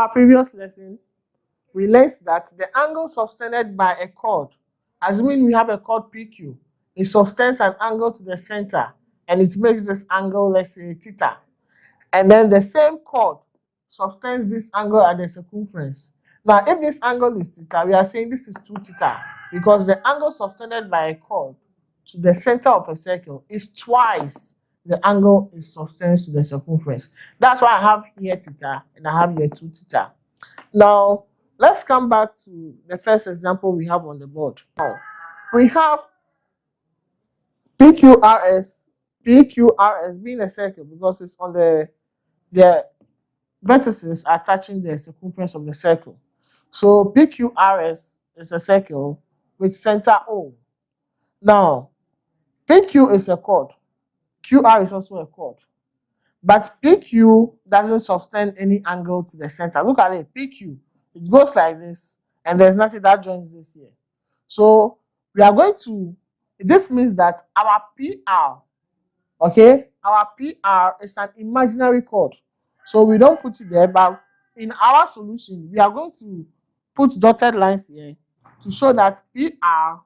our previous lesson, we learned that the angle subtended by a chord, assuming we have a chord PQ, it subtends an angle to the center and it makes this angle, let's say, theta. And then the same chord subtends this angle at the circumference. Now, if this angle is theta, we are saying this is 2 theta because the angle subtended by a chord to the center of a circle is twice the angle is subtends to the circumference. That's why I have here theta and I have here 2 theta. Now, let's come back to the first example we have on the board. Now, we have PQRS being a circle because it's on the vertices are touching the circumference of the circle. So PQRS is a circle with center O. Now, PQ is a chord. QR is also a chord. But PQ doesn't subtend any angle to the center. Look at it. PQ, it goes like this, and there's nothing that joins this here. So we are going to, this means that our PR, okay, our PR is an imaginary chord. So we don't put it there, but in our solution, we are going to put dotted lines here to show that PR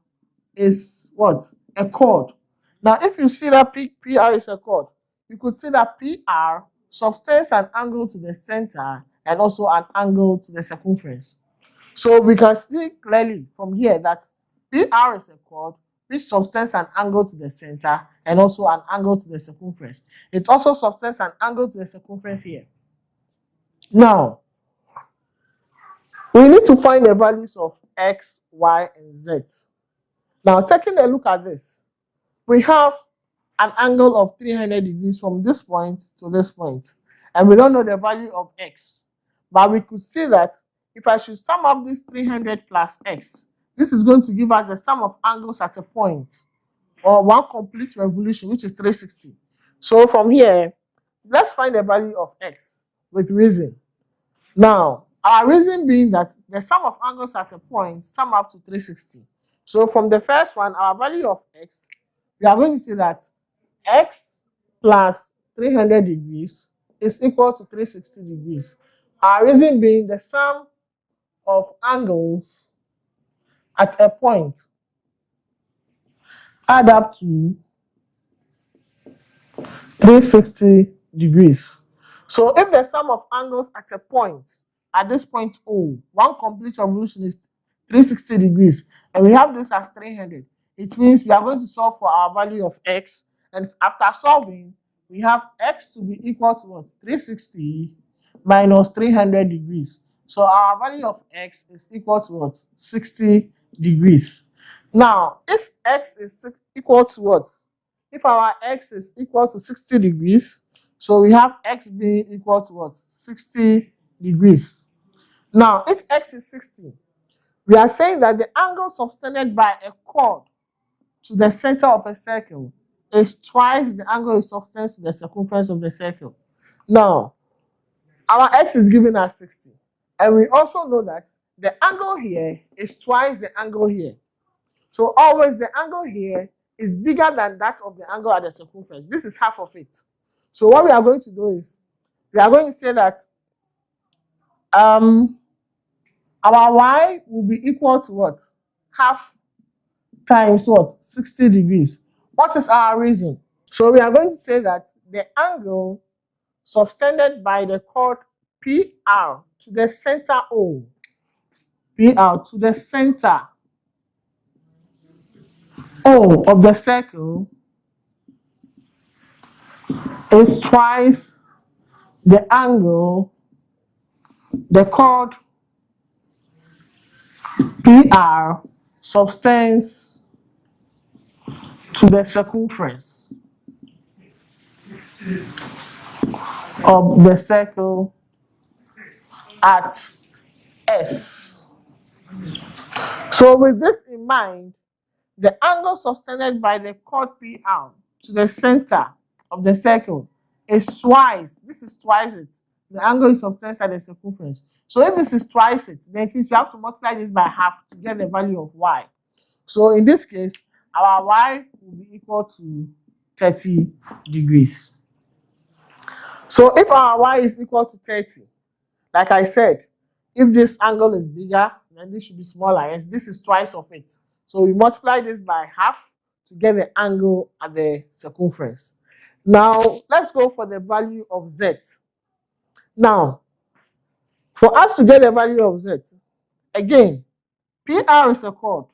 is what? A chord. Now, if you see that PR is a chord, you could see that PR subtends an angle to the center and also an angle to the circumference. So we can see clearly from here that PR is a chord which subtends an angle to the center and also an angle to the circumference. It also subtends an angle to the circumference here. Now, we need to find the values of X, Y, and Z. Now, taking a look at this, we have an angle of 300 degrees from this point to this point, and we don't know the value of X. But we could see that if I should sum up this 300 plus X, this is going to give us the sum of angles at a point, or one complete revolution, which is 360. So from here, let's find the value of X with reason. Now, our reason being that the sum of angles at a point sum up to 360. So from the first one, our value of X, we are going to say that X plus 300 degrees is equal to 360 degrees. Our reason being the sum of angles at a point add up to 360 degrees. So if the sum of angles at a point, at this point O, one complete revolution is 360 degrees, and we have this as 300, it means we are going to solve for our value of X, and after solving, we have X to be equal to what? 360 minus 300 degrees. So our value of X is equal to what? 60 degrees. Now, if X is equal to what? If our X is equal to 60 degrees, so we have X being equal to what? 60 degrees. Now, if X is 60, we are saying that the angle subtended by a chord to the center of a circle is twice the angle it subtends to the circumference of the circle. Now, our X is given as 60. And we also know that the angle here is twice the angle here. So always the angle here is bigger than that of the angle at the circumference. This is half of it. So what we are going to do is, we are going to say that our Y will be equal to what? Half times what? 60 degrees. What is our reason? So we are going to say that the angle subtended by the chord PR to the center O, PR to the center O of the circle is twice the angle the chord PR subtends to the circumference of the circle at S. So with this in mind, the angle subtended by the chord PR to the center of the circle is twice, this is twice it, the angle is subtends at the circumference. So if this is twice it, then it means you have to multiply this by half to get the value of Y. So in this case, our Y will be equal to 30 degrees. So if our Y is equal to 30, like I said, If this angle is bigger, then this should be smaller. Yes, this is twice of it. So we multiply this by half to get the angle at the circumference. Now, let's go for the value of Z. Now, for us to get the value of Z, again, PR is a chord,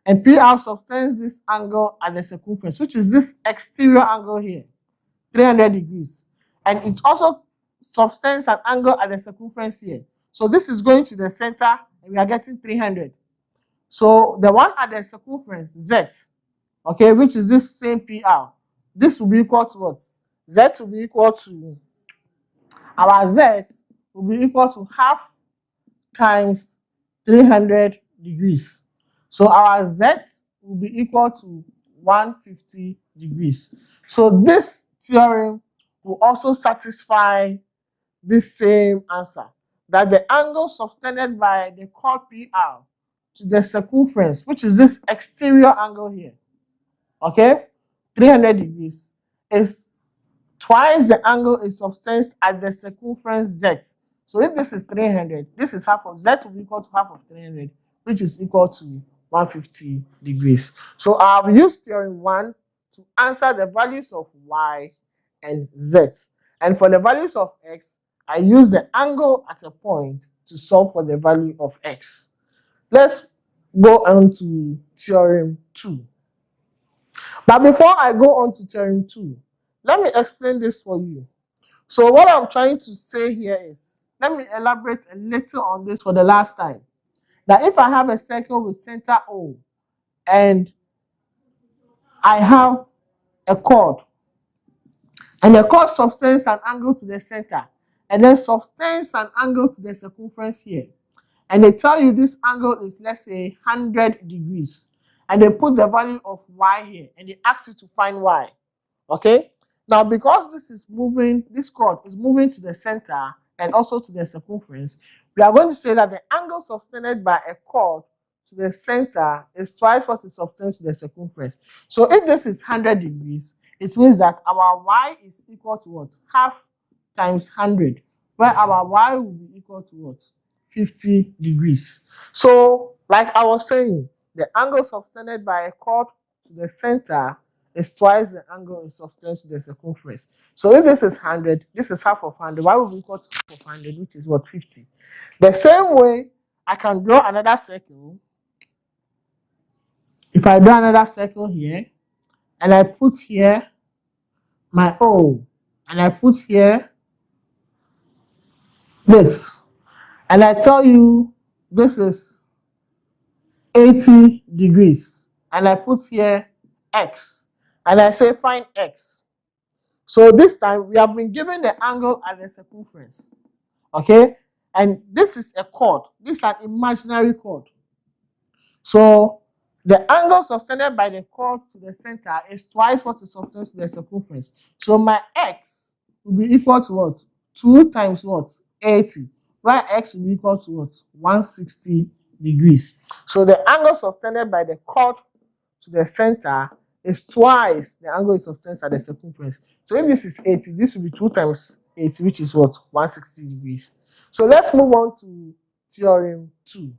and PR subtends this angle at the circumference, which is this exterior angle here, 300 degrees. And it also subtends an angle at the circumference here. So this is going to the center, and we are getting 300. So the one at the circumference, Z, okay, which is this same PR, this will be equal to what? Z will be equal to, our Z will be equal to half times 300 degrees. So our Z will be equal to 150 degrees. So this theorem will also satisfy this same answer, that the angle subtended by the chord PR to the circumference, which is this exterior angle here, okay, 300 degrees, is twice the angle it subtends at the circumference Z. So if this is 300, this is half of Z will be equal to half of 300, which is equal to 150 degrees. So I've used theorem 1 to answer the values of Y and Z. And for the values of X, I use the angle at a point to solve for the value of X. Let's go on to theorem 2. But before I go on to theorem 2, let me explain this for you. So what I'm trying to say here is, let me elaborate a little on this for the last time. That if I have a circle with center O and I have a chord, and the chord subtends an angle to the center and then subtends an angle to the circumference here, and they tell you this angle is, let's say, 100 degrees, and they put the value of Y here and they ask you to find Y. Okay, now because this is moving, this chord is moving to the center and also to the circumference, we are going to say that the angle subtended by a chord to the center is twice what it subtends to the circumference. So if this is 100 degrees, it means that our Y is equal to what? Half times 100, where our Y will be equal to what? 50 degrees. So, like I was saying, the angle subtended by a chord to the center is twice the angle it subtends to the circumference. So if this is 100, this is half of 100. Y will be equal to half of 100, which is what? 50. The same way, I can draw another circle. If I draw another circle here, and I put here my O, and I put here this, and I tell you this is 80 degrees, and I put here X, and I say find X. So this time we have been given the angle at the circumference, okay? And this is a chord. This is an imaginary chord. So the angle subtended by the chord to the center is twice what is subtended to the circumference. So my X will be equal to what? 2 times what? 80. Where X will be equal to what? 160 degrees. So the angle subtended by the chord to the center is twice the angle it subtends at the circumference. So if this is 80, this will be 2 times 80, which is what? 160 degrees. So let's move on to theorem 2.